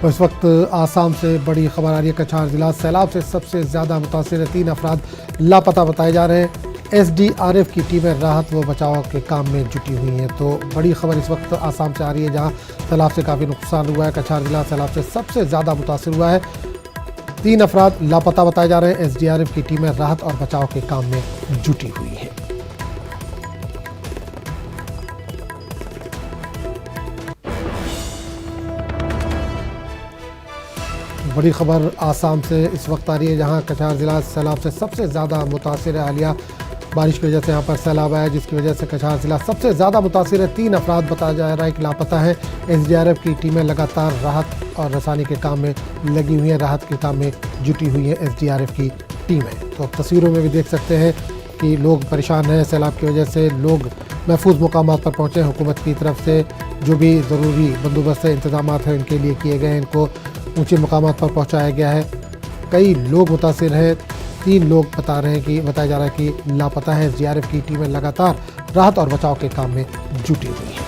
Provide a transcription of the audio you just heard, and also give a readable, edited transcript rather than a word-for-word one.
तो इस वक्त आसाम से बड़ी खबर आ रही है। कछार जिला सैलाब से सबसे ज़्यादा मुतासिर 3 अफराद लापता बताए जा रहे हैं। SDRF की टीमें राहत व बचाव के काम में जुटी हुई हैं। तो बड़ी खबर इस वक्त आसाम से आ रही है, जहां सैलाब से काफ़ी नुकसान हुआ है। कछार जिला सैलाब से सबसे ज़्यादा मुतासिर हुआ है। 3 अफराद लापता बताए जा रहे हैं। SDRF की टीमें राहत और बचाव के काम में जुटी हुई हैं। बड़ी खबर आसाम से इस वक्त आ रही है, जहां कछार ज़िला सैलाब से सबसे ज़्यादा मुतासिर है। हालिया बारिश की वजह से यहां पर सैलाब आया, जिसकी वजह से कछार ज़िला सबसे ज़्यादा मुतासिर है। 3 अफराद बताया जा रहा है कि लापता है। SDRF की टीमें लगातार राहत और रसानी के काम में लगी हुई हैं। राहत के काम में जुटी हुई है SDRF की टीमें। तो तस्वीरों में भी देख सकते हैं कि लोग परेशान हैं सैलाब की वजह से। लोग महफूज मुकामात पर पहुँचे। हुकूमत की तरफ से जो भी ज़रूरी बंदोबस्त है, इंतजाम हैं, इनके लिए किए गए हैं। इनको ऊंचे मुकामात पर पहुंचाया गया है। कई लोग मुतासिर हैं। 3 लोग बताया जा रहा है कि लापता है। SDRF की टीमें लगातार राहत और बचाव के काम में जुटी हुई हैं।